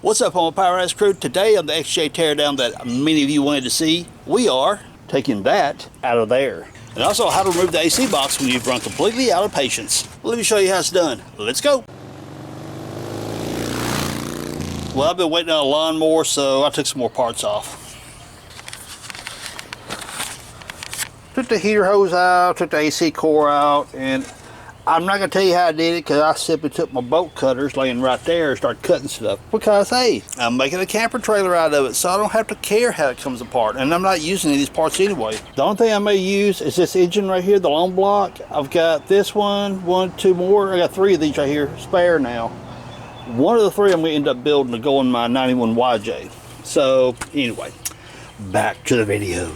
What's up, on my Power crew? Today on the XJ teardown that many of you wanted to see, we are taking that out of there. And also how to remove the AC box when you've run completely out of patience. Let me show you how it's done. Let's go. Well, I've been waiting on a lawnmower, so I took some more parts off. Took the heater hose out, took the AC core out, and I'm not going to tell you how I did it because I simply took my bolt cutters laying right there and started cutting stuff. Because, hey, I'm making a camper trailer out of it, so I don't have to care how it comes apart. And I'm not using any of these parts anyway. The only thing I may use is this engine right here, the long block. I've got this one, two more. I got three of these right here, spare now. One of the three I'm going to end up building to go in my 91 YJ. So, anyway, back to the video.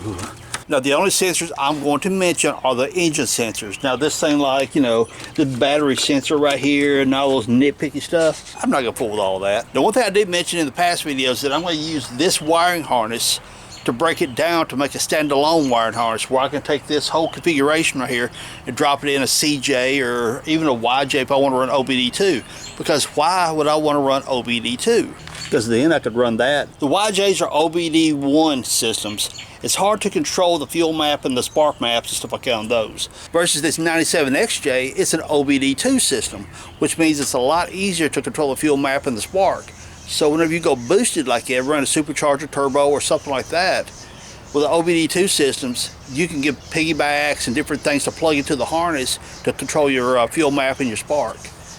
Now, the only sensors I'm going to mention are the engine sensors. Now, this thing like, you know, the battery sensor right here and all those nitpicky stuff, I'm not going to fool with all of that. The one thing I did mention in the past videos is that I'm going to use this wiring harness to break it down to make a standalone wiring harness where I can take this whole configuration right here and drop it in a CJ or even a YJ if I want to run OBD2. Because why would I want to run OBD2? Because then I could run that. The YJs are OBD1 systems. It's hard to control the fuel map and the spark maps and stuff like that on those. Versus this 97 XJ, it's an OBD2 system, which means it's a lot easier to control the fuel map and the spark. So whenever you go boosted like that, run a supercharger turbo or something like that, with the OBD2 systems, you can give piggybacks and different things to plug into the harness to control your fuel map and your spark.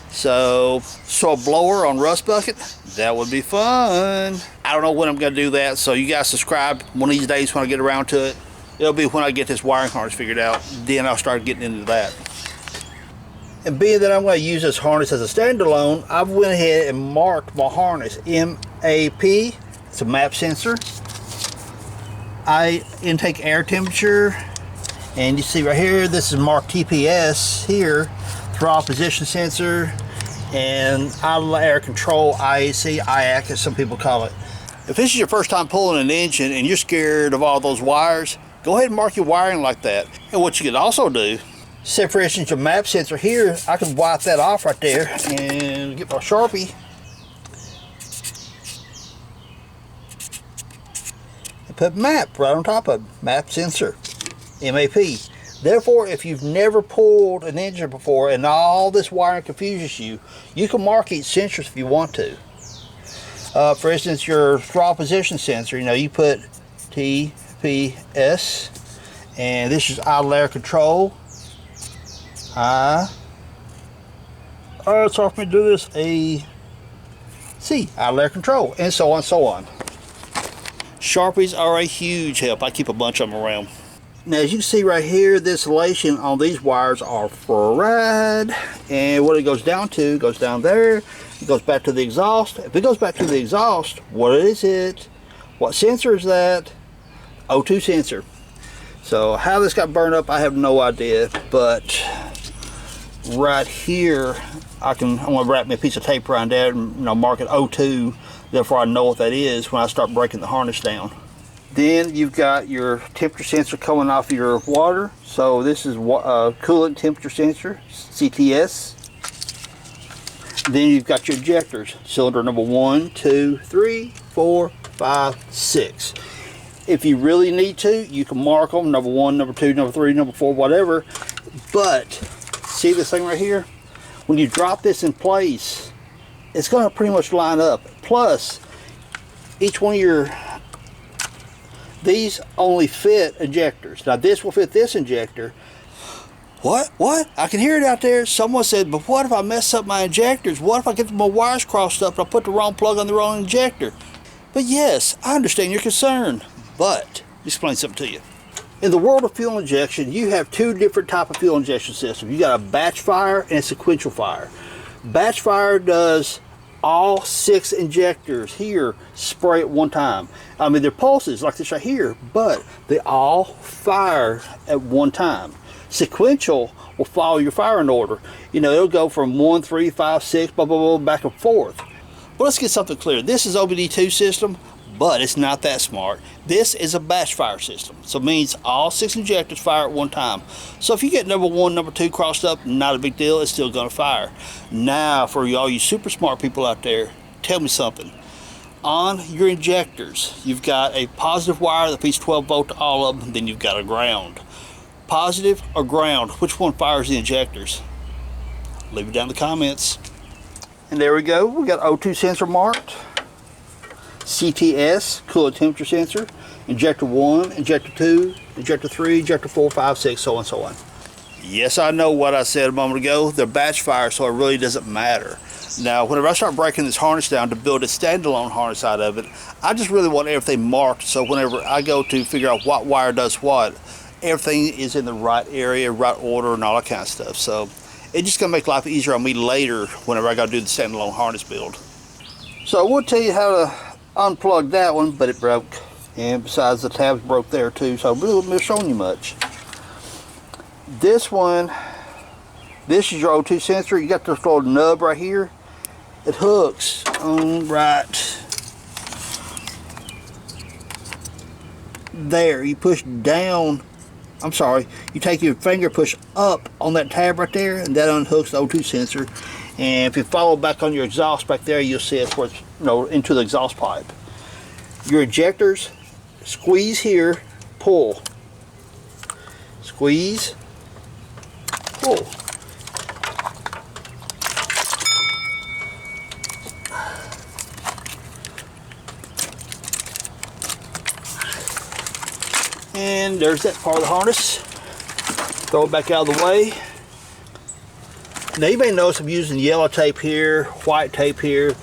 So a blower on Rust Bucket, that would be fun. I don't know when I'm going to do that, so you guys subscribe one of these days when I get around to it. It'll be when I get this wiring harness figured out. Then I'll start getting into that. And being that I'm going to use this harness as a standalone, I went ahead and marked my harness. MAP, it's a map sensor. Intake air temperature. And you see right here, this is marked TPS here. Throttle position sensor. And idle air control, IAC, IAC as some people call it. If this is your first time pulling an engine and you're scared of all those wires, go ahead and mark your wiring like that. And what you can also do, say for instance your map sensor here, I can wipe that off right there and get my Sharpie and put map right on top of it. Map sensor, MAP. Therefore, if you've never pulled an engine before and all this wiring confuses you, you can mark each sensor if you want to. For instance, your throttle position sensor, you know, you put TPS, and this is idle air control. It's hard for me to do this. Idle air control, and so on and so on. Sharpies are a huge help. I keep a bunch of them around. Now, as you can see right here, the insulation on these wires are fried, and what it goes down to goes down there. It goes back to the exhaust. If it goes back to the exhaust, what is it? What sensor is that? O2 sensor. So how this got burned up, I have no idea, but right here, I'm going to wrap me a piece of tape around that and, you know, mark it O2. Therefore, I know what that is when I start breaking the harness down. Then you've got your temperature sensor coming off your water. So this is coolant temperature sensor, CTS. Then you've got your injectors, cylinder number 1, 2, 3, 4, 5, 6. If you really need to, you can mark them, number 1, number 2, number 3, number 4, whatever. But see this thing right here? When you drop this in place, it's going to pretty much line up. Plus, each one of these only fit injectors. Now this will fit this injector. What? I can hear it out there. Someone said, but what if I mess up my injectors? What if I get my wires crossed up and I put the wrong plug on the wrong injector? But yes, I understand your concern. But, let me explain something to you. In the world of fuel injection, you have two different types of fuel injection systems. You got a batch fire and a sequential fire. Batch fire does all 6 injectors here spray at one time. I mean, they're pulses like this right here, but they all fire at one time. Sequential will follow your firing order. You know, it'll go from 1, 3, 5, 6, blah, blah, blah, back and forth. But let's get something clear. This is OBD2 system, but it's not that smart. This is a batch fire system, so it means all 6 injectors fire at one time. So if you get number 1, number 2 crossed up, not a big deal, it's still going to fire. Now, for all you super smart people out there, tell me something. On your injectors, you've got a positive wire that feeds 12 volt to all of them, then you've got a ground. Positive or ground, which one fires the injectors? Leave it down in the comments. And there we go, we got O2 sensor marked, CTS, coolant temperature sensor, injector 1, injector 2, injector 3, injector 4, 5, 6, so on and so on. Yes, I know what I said a moment ago, they're batch fire, so it really doesn't matter. Now, whenever I start breaking this harness down to build a standalone harness out of it, I just really want everything marked, so whenever I go to figure out what wire does what, everything is in the right area, right order, and all that kind of stuff. So it's just gonna make life easier on me later whenever I gotta do the standalone harness build. So I will tell you how to unplug that one, but it broke. And besides, the tabs broke there too, so I really wouldn't be showing you much. This one, this is your O2 sensor. You got this little nub right here. It hooks on right there. You push down, I'm sorry, you take your finger, push up on that tab right there, and that unhooks the O2 sensor. And if you follow back on your exhaust back there, you'll see it's where it's, into the exhaust pipe. Your injectors, squeeze here, pull. Squeeze, pull. And there's that part of the harness. Throw it back out of the way. Now you may notice I'm using yellow tape here, white tape here,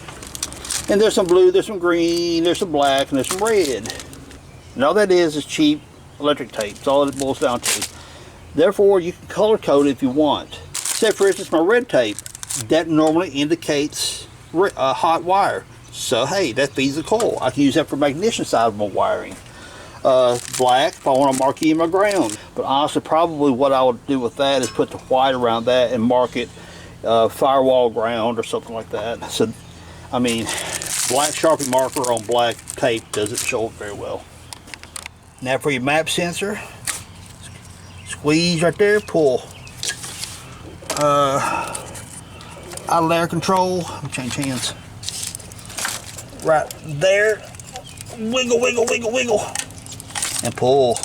and there's some blue, there's some green, there's some black, and there's some red. And all that is cheap electric tape. That's all it boils down to. Therefore, you can color code it if you want. Say for instance, my red tape, that normally indicates a hot wire. So hey, that feeds the coil. I can use that for magnetic side of my wiring. Black if I want to mark in my ground. But honestly, probably what I would do with that is put the white around that and mark it Firewall ground or something like that. So, I mean, black Sharpie marker on black tape doesn't show it very well. Now for your map sensor, squeeze right there, pull. Out of air control, let me change hands. Right there, wiggle, wiggle, wiggle, wiggle. And pull.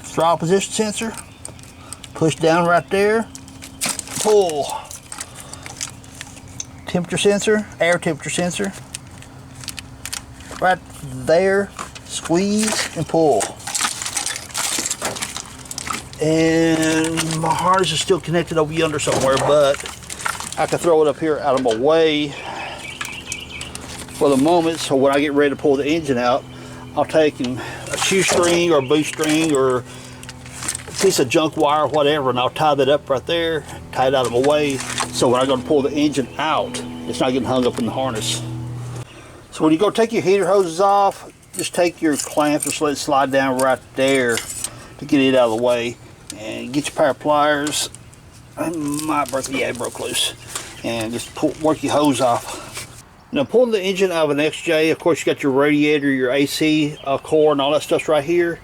Throttle position sensor, push down right there, pull. Temperature sensor, air temperature sensor, right there, squeeze and pull. And my harness is still connected over yonder somewhere, but I can throw it up here out of my way for the moment, so when I get ready to pull the engine out, I'll take a shoestring or a bootstring or a piece of junk wire or whatever, and I'll tie that up right there, tie it out of my way, so when I go to pull the engine out, it's not getting hung up in the harness. So when you go take your heater hoses off, just take your clamp, just let it slide down right there to get it out of the way, and get your pair of pliers. It might break, yeah, it broke loose, and just work your hose off. Now pulling the engine out of an XJ, of course you got your radiator, your AC core and all that stuff's right here.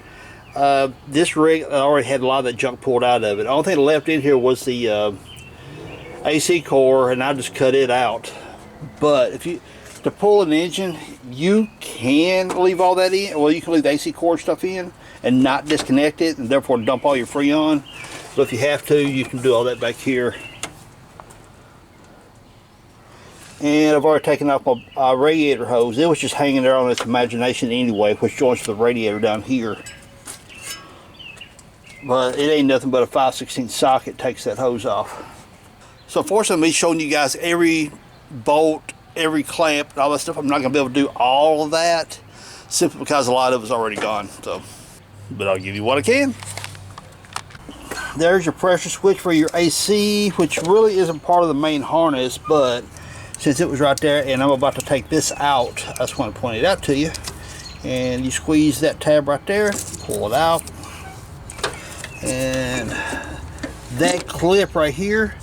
This rig already had a lot of that junk pulled out of it. The only thing left in here was the AC core, and I just cut it out. But if you, to pull an engine, you can leave all that in. Well, you can leave the AC core stuff in and not disconnect it, and therefore dump all your Freon. But if you have to, you can do all that back here. And I've already taken off my radiator hose. It was just hanging there on its imagination anyway, which joins the radiator down here. But it ain't nothing but a 5/16 socket takes that hose off. So unfortunately, me showing you guys every bolt, every clamp, and all that stuff, I'm not going to be able to do all of that, simply because a lot of it's already gone. So, but I'll give you what I can. There's your pressure switch for your AC, which really isn't part of the main harness, but since it was right there and I'm about to take this out, I just want to point it out to you. And you squeeze that tab right there, pull it out, and that clip right here,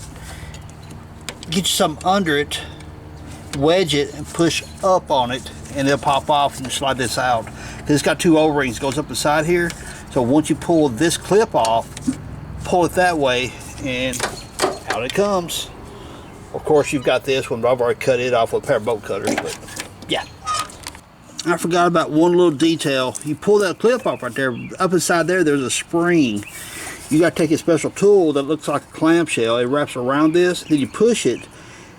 get you something under it, wedge it and push up on it, and it'll pop off and slide this out. It's got two O-rings, goes up the side here, so once you pull this clip off, pull it that way and out it comes. Of course, you've got this one, but I've already cut it off with a pair of bolt cutters, but yeah. I forgot about one little detail. You pull that clip off right there, up inside there, there's a spring. You got to take a special tool that looks like a clamshell. It wraps around this, then you push it,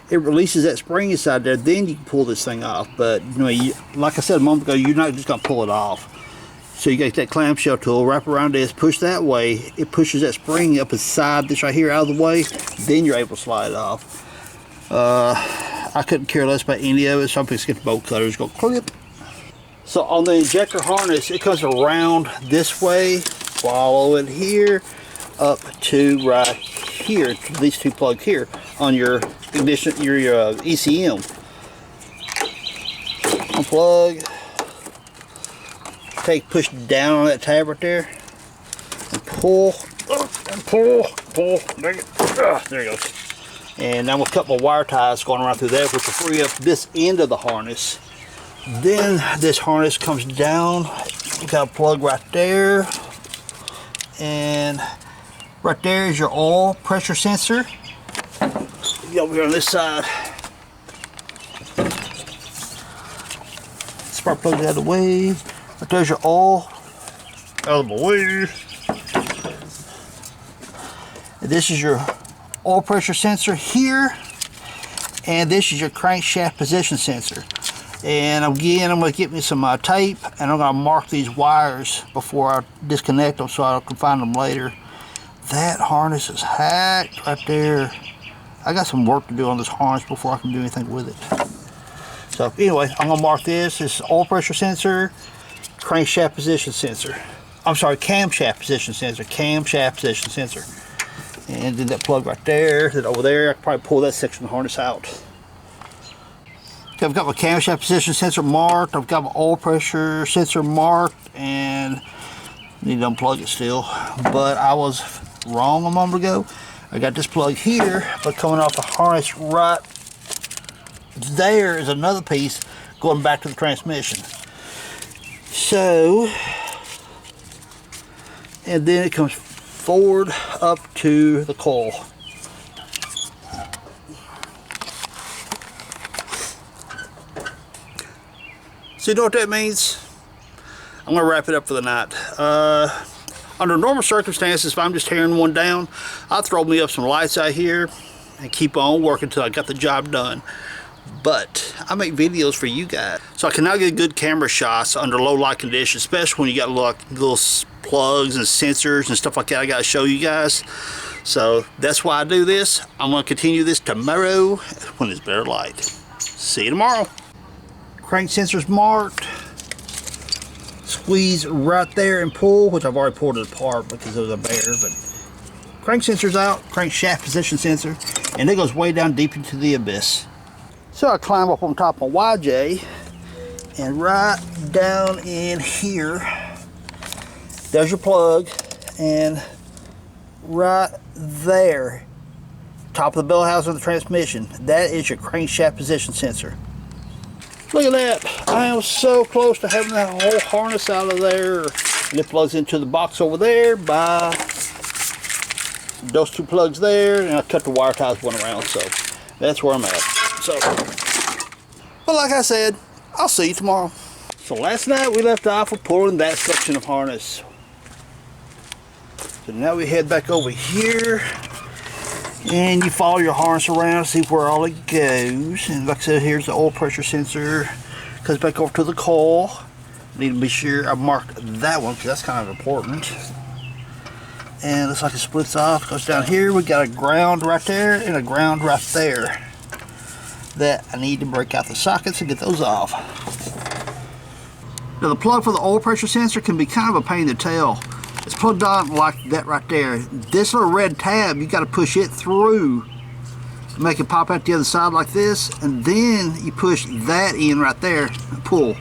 it releases that spring inside there, then you can pull this thing off. But you know, like I said a moment ago, you're not just going to pull it off. So you got that clamshell tool, wrap around this, push that way, it pushes that spring up inside this right here out of the way, then you're able to slide it off. I couldn't care less about any of it, so I'm just get the bolt cutters, go clip. So on the injector harness, it comes around this way, follow it here, up to right here, to these two plugs here on your ignition, your ECM. Unplug, push down on that tab right there, and pull, and pull, there you go. And I'm gonna cut my wire ties going around through there, which will free up this end of the harness. Then this harness comes down. You got a plug right there, and right there is your oil pressure sensor. Get over here on this side. Spark plug out of the way. Right there's your oil out of the way. And this is your oil pressure sensor here, and this is your crankshaft position sensor. And again, I'm going to get me some tape, and I'm going to mark these wires before I disconnect them so I can find them later. That harness is hacked right there. I got some work to do on this harness before I can do anything with it. So anyway, I'm going to mark this. This is oil pressure sensor, crankshaft position sensor. I'm sorry, camshaft position sensor, camshaft position sensor. And then that plug right there, then over there, I can probably pull that section of the harness out. Okay, I've got my camshaft position sensor marked, I've got my oil pressure sensor marked, and I need to unplug it still. But I was wrong a moment ago. I got this plug here, but coming off the harness right there is another piece going back to the transmission. So, and then it comes forward up to the coil. So you know what that means? I'm going to wrap it up for the night. Under normal circumstances, if I'm just tearing one down, I'll throw me up some lights out here and keep on working until I got the job done. But I make videos for you guys, so I can now get good camera shots under low light conditions, especially when you got little plugs and sensors and stuff like that I got to show you guys. So that's why I do this. I'm going to continue this tomorrow when it's better light. See you tomorrow. Crank sensors marked. Squeeze right there and pull, which I've already pulled it apart because it was a bear. But crank sensor's out, crankshaft position sensor, and it goes way down deep into the abyss. So I climb up on top of my YJ, and right down in here, there's your plug, and right there, top of the bell housing of the transmission, that is your crankshaft position sensor. Look at that. I am so close to having that whole harness out of there. And it plugs into the box over there by those two plugs there, and I cut the wire ties one around, so that's where I'm at. So, but like I said, I'll see you tomorrow. So last night we left off with pulling that section of harness. So now we head back over here, and you follow your harness around, see where all it goes. And like I said, here's the oil pressure sensor. Goes back over to the coil. Need to be sure I marked that one because that's kind of important. And looks like it splits off. Goes down here. We got a ground right there and a ground right there that I need to break out the sockets and get those off. Now the plug for the oil pressure sensor can be kind of a pain in the tail. It's plugged on like that right there. This little red tab, you got to push it through, make it pop out the other side like this, and then you push that in right there and pull.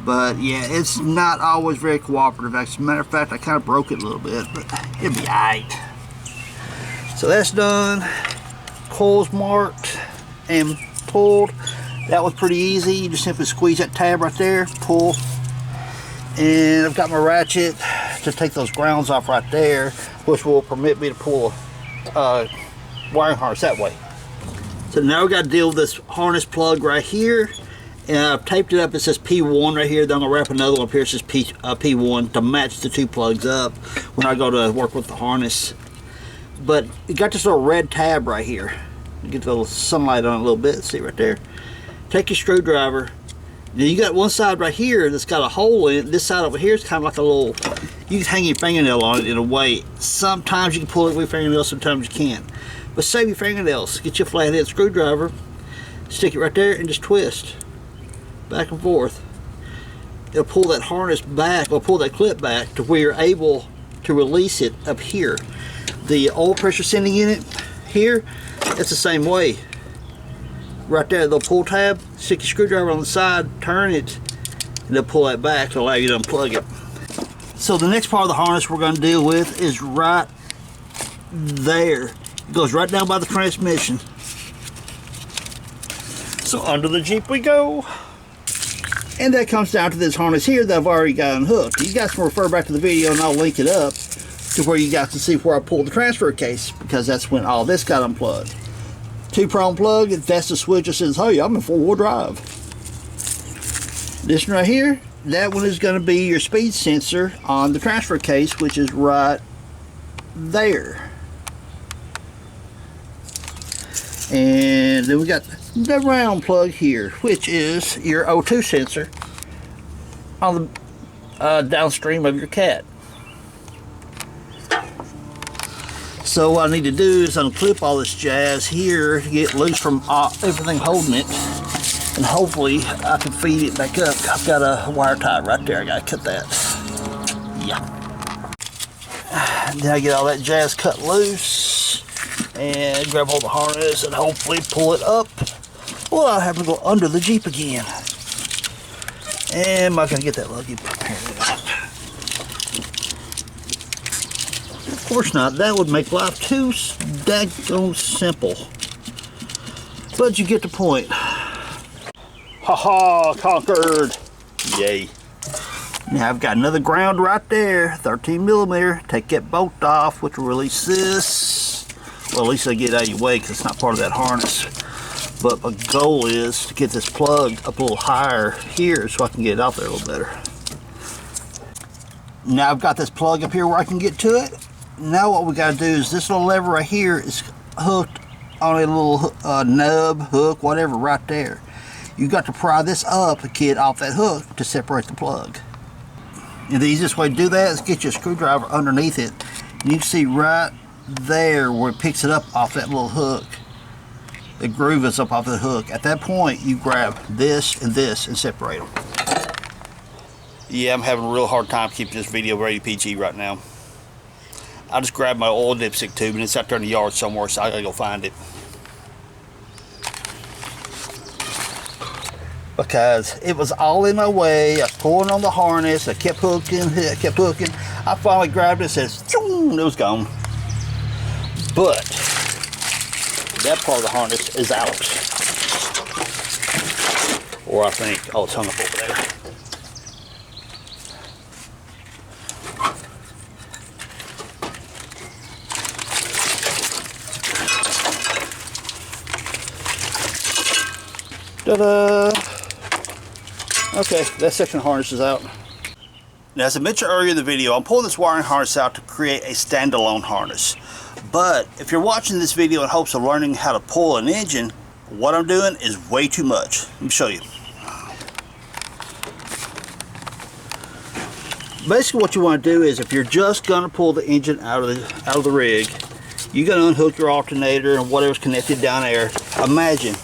But yeah, it's not always very cooperative. As a matter of fact, I kind of broke it a little bit, but it'll be alright. So that's done. Coil's marked and pulled. That was pretty easy. You just simply squeeze that tab right there, pull. And I've got my ratchet to take those grounds off right there, which will permit me to pull a wiring harness that way. So now we got to deal with this harness plug right here. And I've taped it up. It says P1 right here. Then I'm going to wrap another one up here. It says P1 to match the two plugs up when I go to work with the harness. But you got this little red tab right here. You get a little sunlight on it a little bit. See right there. Take your screwdriver. Now you got one side right here that's got a hole in it. This side over here is kind of like a little, you can hang your fingernail on it in a way. Sometimes you can pull it with your fingernail, sometimes you can't. But save your fingernails. Get your flathead screwdriver, stick it right there and just twist. Back and forth. It'll pull that harness back, or pull that clip back to where you're able to release it up here. The oil pressure sending unit here, it's the same way. Right there, the pull tab, stick your screwdriver on the side, turn it, and they'll pull that back to allow you to unplug it. So the next part of the harness we're going to deal with is right there. It goes right down by the transmission. So under the Jeep we go. And that comes down to this harness here that I've already got unhooked. You guys can refer back to the video and I'll link it up to where you guys can see where I pulled the transfer case, because that's when all this got unplugged. 2-prong plug, that's the switch that says, hey, I'm in 4-wheel drive. This one right here, that one is going to be your speed sensor on the transfer case, which is right there. And then we got the round plug here, which is your O2 sensor on the downstream of your cat. So what I need to do is unclip all this jazz here to get loose from everything holding it, and hopefully I can feed it back up. I've got a wire tie right there. I gotta cut that. Yeah. Then I get all that jazz cut loose and grab hold of the harness and hopefully pull it up. Well, I'll have to go under the Jeep again. Am I gonna get that lucky? Of course not. That would make life too daggone simple. But you get the point. Ha-ha, conquered. Yay. Now I've got another ground right there, 13mm. Take that bolt off, which will release this. Well, at least I get it out of your way because it's not part of that harness. But my goal is to get this plug up a little higher here so I can get it out there a little better. Now I've got this plug up here where I can get to it. Now what we got to do is this little lever right here is hooked on a little nub, hook, whatever, right there. You got to pry this up and get off that hook to separate the plug. And the easiest way to do that is get your screwdriver underneath it. And you can see right there where it picks it up off that little hook. The groove is up off the hook. At that point, you grab this and separate them. Yeah, I'm having a real hard time keeping this video very PG right now. I just grabbed my oil dipstick tube and it's out there in the yard somewhere, so I gotta go find it. Because it was all in my way. I was pulling on the harness, I kept hooking. I finally grabbed it and says, and it was gone. But that part of the harness is out. Or I think, oh, it's hung up over there. Ta-da! Okay, that section of harness is out. Now, as I mentioned earlier in the video, I'm pulling this wiring harness out to create a standalone harness. But if you're watching this video in hopes of learning how to pull an engine, what I'm doing is way too much. Let me show you. Basically what you want to do is, if you're just going to pull the engine out of the rig, you're going to unhook your alternator and whatever's connected down there. Imagine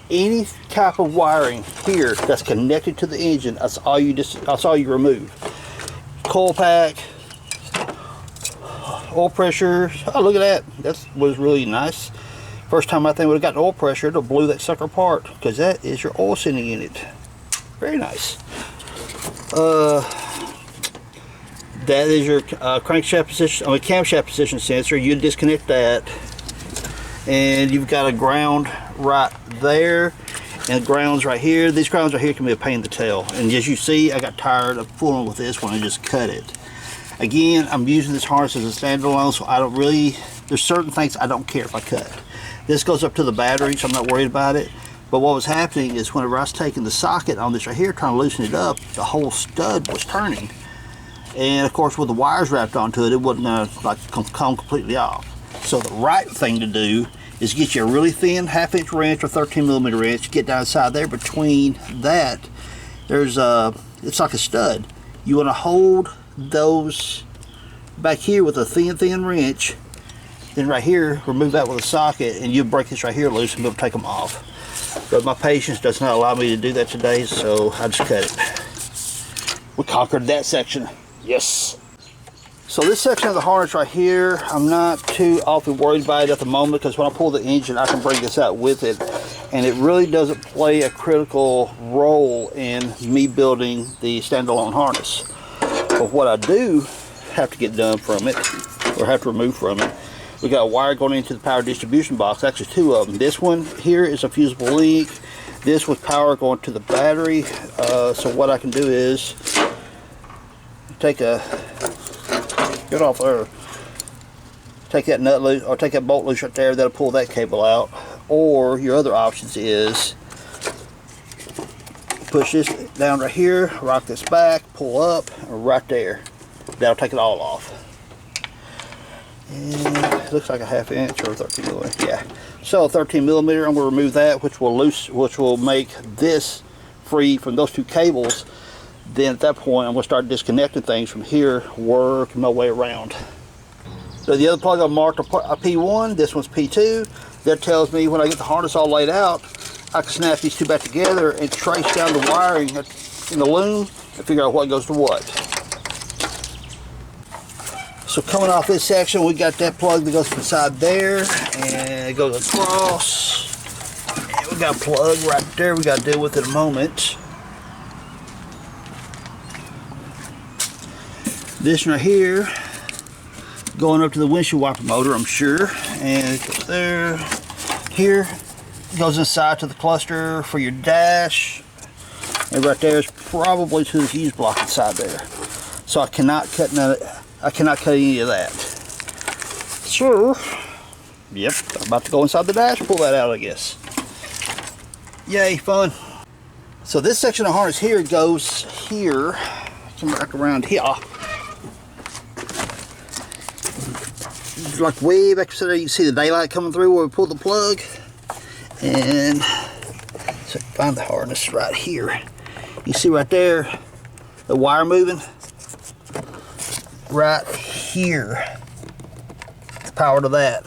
any type of wiring here that's connected to the engine, that's all you remove. Coil pack, oil pressure. Oh, look at that. That was really nice. First time I think would have got oil pressure, it'll blew that sucker apart, because that is your oil sending unit. Very nice. That is your crankshaft position, camshaft position sensor. You disconnect that, and you've got a ground right there, and grounds right here. These grounds right here can be a pain in the tail, and as you see, I got tired of fooling with this one and just cut it. Again, I'm using this harness as a standalone, so I don't really, there's certain things I don't care if I cut. This goes up to the battery, so I'm not worried about it. But what was happening is whenever I was taking the socket on this right here, trying to loosen it up, the whole stud was turning. And of course, with the wires wrapped onto it, it wasn't gonna like come completely off. So the right thing to do is get you a really thin 1/2 inch wrench or 13 millimeter wrench, get down inside there. Between that, there's it's like a stud. You wanna hold those back here with a thin wrench, then right here, remove that with a socket, and you'll break this right here loose and be able to take them off. But my patience does not allow me to do that today, so I just cut it. We conquered that section. Yes. So this section of the harness right here, I'm not too awfully worried about it at the moment, because when I pull the engine, I can bring this out with it. And it really doesn't play a critical role in me building the standalone harness. But what I do have to get done from it, or have to remove from it, we got a wire going into the power distribution box, actually 2 of them. This one here is a fusible link. This with power going to the battery. So what I can do is take a, get off there, take that nut loose, or take that bolt loose right there, that'll pull that cable out. Or your other options is push this down right here, rock this back, pull up, right there. That'll take it all off. And it looks like a 1/2 inch or 13 millimeter. Yeah. So 13 millimeter, I'm going to remove that, which will make this free from those 2 cables. Then at that point, I'm going to start disconnecting things from here, work my way around. So the other plug I marked a P1, this one's P2. That tells me when I get the harness all laid out, I can snap these 2 back together and trace down the wiring in the loom and figure out what goes to what. So coming off this section, we got that plug that goes inside there, and it goes across. And we got a plug right there we got to deal with in a moment. This right here, going up to the windshield wiper motor, I'm sure. And it goes there. Here, it goes inside to the cluster for your dash. And right there is probably to the fuse block inside there. So I cannot cut none of, I cannot cut any of that. So, yep, I'm about to go inside the dash, pull that out, I guess. Yay, fun. So this section of harness here goes here. Come back around here. Like way back there, you can see the daylight coming through where we pull the plug. And so find the harness right here. You see right there, the wire moving. Right here, the power to that.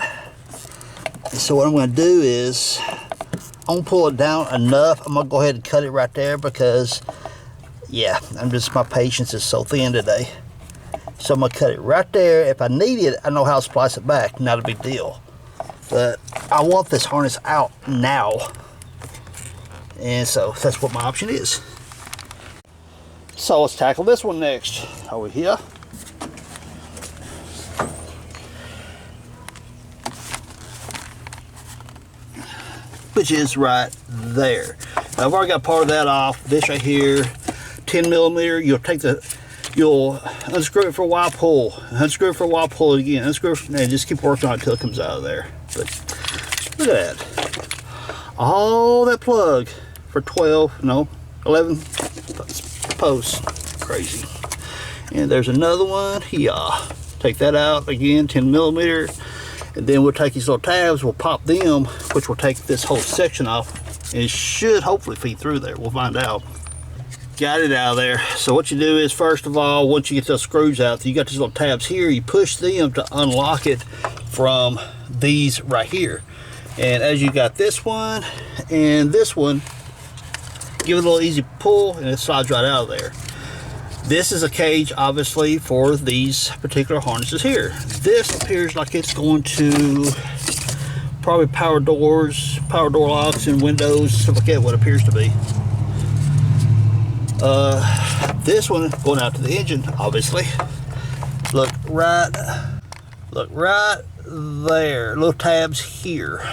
And so what I'm going to do is I'm going to pull it down enough. I'm going to go ahead and cut it right there, because yeah, my patience is so thin today. So I'm going to cut it right there. If I need it, I know how to splice it back. Not a big deal. But I want this harness out now, and so that's what my option is. So let's tackle this one next. Over here. Which is right there. Now, I've already got part of that off. This right here, 10 millimeter. You'll unscrew it for a while, pull. Unscrew it for a while, pull it again. Unscrew it, and just keep working on it until it comes out of there. But look at that. All that plug for 11 posts. Crazy. And there's another one here. Take that out again, 10 millimeter. And then we'll take these little tabs, we'll pop them, which will take this whole section off. And it should hopefully feed through there. We'll find out. Got it out of there. So what you do is, first of all, once you get those screws out, you got these little tabs here, you push them to unlock it from these right here. And as you got this one and this one, give it a little easy pull and it slides right out of there. This is a cage, obviously, for these particular harnesses here. This appears like it's going to probably power door locks and windows, stuff like that, what appears to be. This one going out to the engine, obviously. Look right there, little tabs here.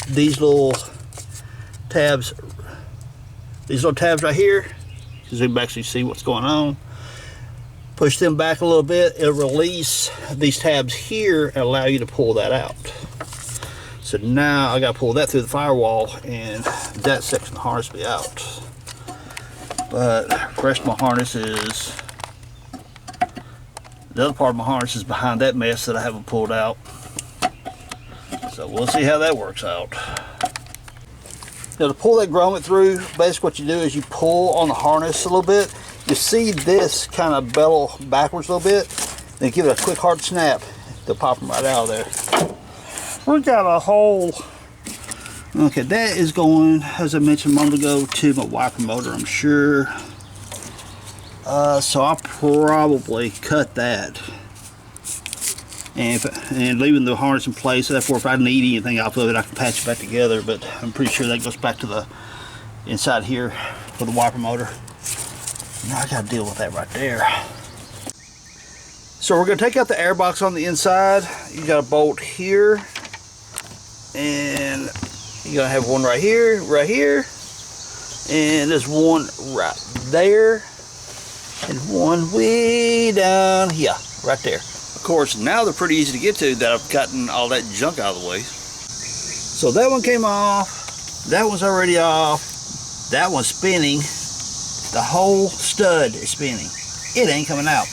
These little tabs right here, because you can actually see what's going on. Push them back a little bit, it'll release these tabs here and allow you to pull that out. So now I got to pull that through the firewall, and that section of the harness will be out. But the rest of my harness is, the other part of my harness is behind that mess that I haven't pulled out. So we'll see how that works out. Now to pull that grommet through, basically what you do is you pull on the harness a little bit. You see this kind of bevel backwards a little bit, then give it a quick hard snap. They'll pop them right out of there. We got a hole. Okay, that is going, as I mentioned a moment ago, to my wiper motor, I'm sure. So I'll probably cut that. And leaving the harness in place, so therefore if I need anything off of it, I can patch it back together. But I'm pretty sure that goes back to the inside here for the wiper motor. Now I got to deal with that right there. So we're going to take out the airbox on the inside. You got a bolt here, and you're going to have one right here, and there's one right there, and one way down here, right there. Of course, now they're pretty easy to get to that I've gotten all that junk out of the way. So that one came off, that one's already off, that one's spinning, the whole stud is spinning. It ain't coming out.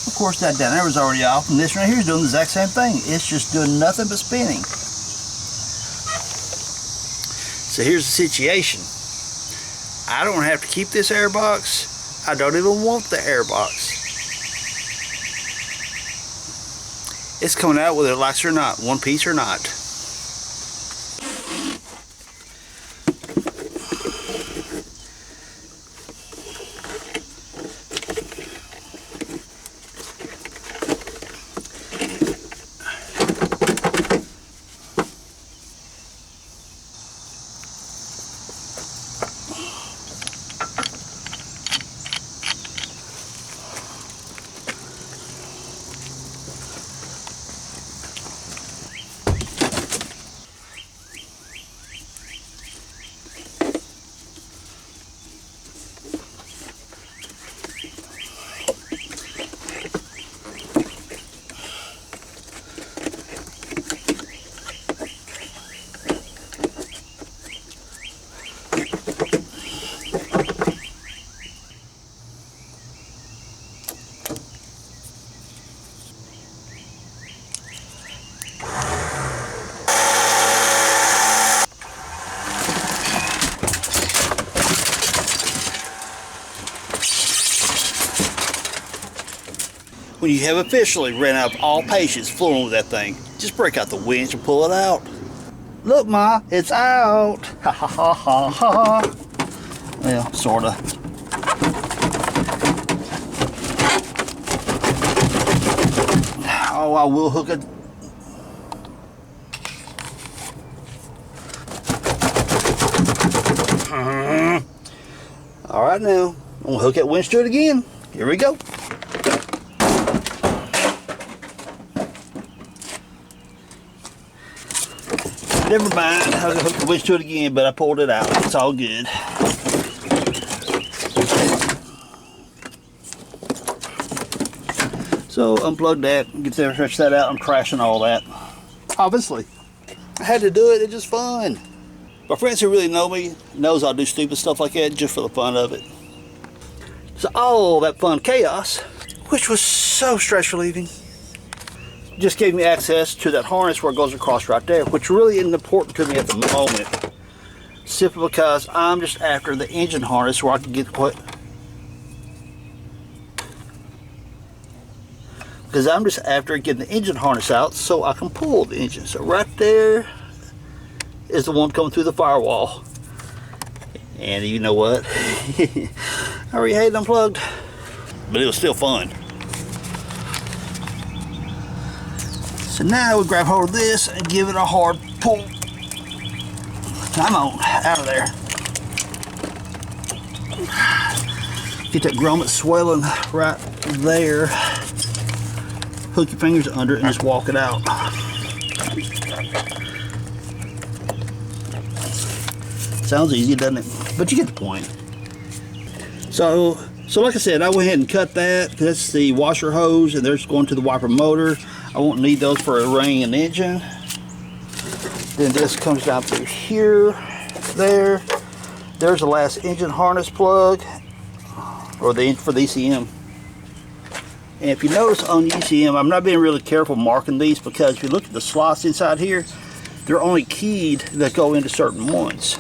Of course, that down there was already off, and this right here is doing the exact same thing. It's just doing nothing but spinning. So here's the situation. I don't have to keep this airbox. I don't even want the airbox. It's coming out whether it likes it or not, one piece or not. When you have officially ran out of all patience fooling with that thing, just break out the winch and pull it out. Look, Ma, it's out. Ha ha ha ha ha. Well, sorta. Oh, I will hook it. All right, now I'm gonna hook that winch to it again. Here we go. Never mind, I was gonna hook the winch to it again, but I pulled it out. It's all good. So unplug that, get there, stretch that out. I'm crashing all that. Obviously, I had to do it. It's just fun. My friends who really know me knows I'll do stupid stuff like that just for the fun of it. So all that fun chaos, which was so stress relieving, just gave me access to that harness where it goes across right there, which really isn't important to me at the moment, simply because I'm just after the engine harness where I can get what, because I'm just after getting the engine harness out so I can pull the engine. So right there is the one coming through the firewall, and you know what, I already had it unplugged, but it was still fun. So now we grab hold of this and give it a hard pull. Come on, out of there. Get that grommet swelling right there. Hook your fingers under it and just walk it out. Sounds easy, doesn't it? But you get the point. So like I said, I went ahead and cut that because that's the washer hose and they're just going to the wiper motor. I won't need those for a ring and engine. Then this comes down through here, there. There's the last engine harness plug, or for the ECM. And if you notice on the ECM, I'm not being really careful marking these, because if you look at the slots inside here, they're only keyed that go into certain ones.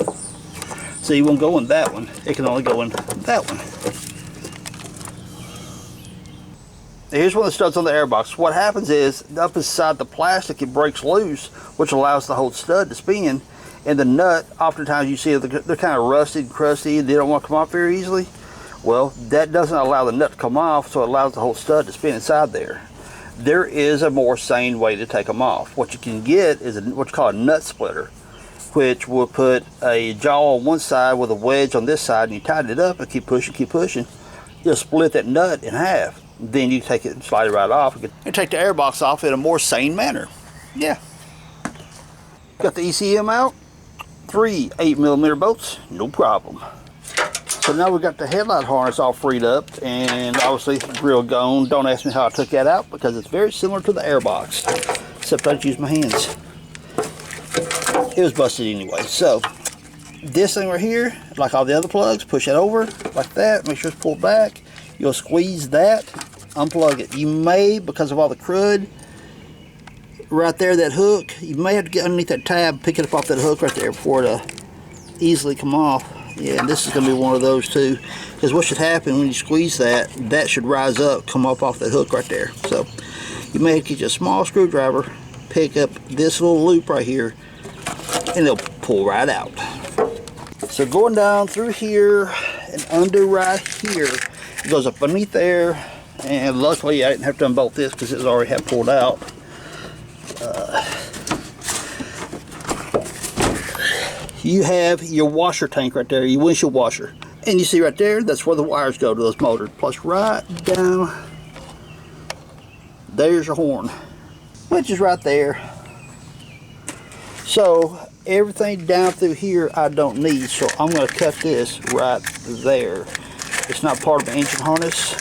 So you won't go in that one, it can only go in that one. Here's one of the studs on the airbox. What happens is, up inside the plastic, it breaks loose, which allows the whole stud to spin. And the nut, oftentimes you see they're kind of rusted and crusty, and they don't want to come off very easily. Well, that doesn't allow the nut to come off, so it allows the whole stud to spin inside there. There is a more sane way to take them off. What you can get is what's called a nut splitter, which will put a jaw on one side with a wedge on this side, and you tighten it up and keep pushing. You'll split that nut in half. Then you take it and slide it right off and take the airbox off in a more sane manner. Yeah. Got the ECM out. 3 8mm bolts, no problem. So now we got the headlight harness all freed up, and obviously the grill gone. Don't ask me how I took that out, because it's very similar to the airbox, except I just used my hands. It was busted anyway. So this thing right here, like all the other plugs, push it over like that, make sure it's pulled back. You'll squeeze that, unplug it. You may, because of all the crud right there, that hook, you may have to get underneath that tab, pick it up off that hook right there before it'll easily come off. Yeah, and this is going to be one of those too, because what should happen when you squeeze that, that should rise up, come up off that hook right there. So you may have to get you a small screwdriver, pick up this little loop right here, and it'll pull right out. So going down through here and under right here, it goes up underneath there, and luckily I didn't have to unbolt this because it was already had pulled out. You have your washer tank right there, your windshield washer, and you see right there, that's where the wires go to those motors. Plus right down there's your horn, which is right there. So everything down through here I don't need, so I'm going to cut this right there. It's not part of the engine harness.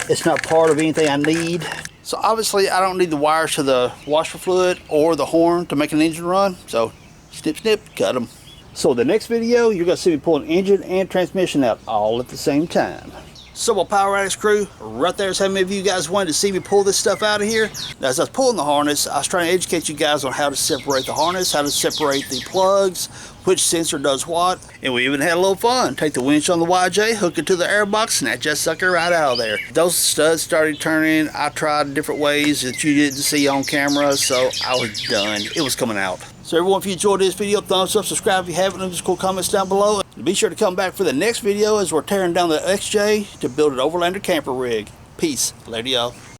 It's not part of anything I need. So obviously I don't need the wires to the washer fluid or the horn to make an engine run. So snip, snip, cut them. So the next video, you're going to see me pull an engine and transmission out all at the same time. So my Power Addicts crew, right there is how many of you guys wanted to see me pull this stuff out of here. Now, as I was pulling the harness, I was trying to educate you guys on how to separate the harness, how to separate the plugs, which sensor does what, and we even had a little fun. Take the winch on the YJ, hook it to the airbox, snatch that sucker right out of there. Those studs started turning. I tried different ways that you didn't see on camera, so I was done. It was coming out. So everyone, if you enjoyed this video, thumbs up, subscribe if you haven't, leave us cool comments down below. And be sure to come back for the next video as we're tearing down the XJ to build an Overlander camper rig. Peace. Later, y'all.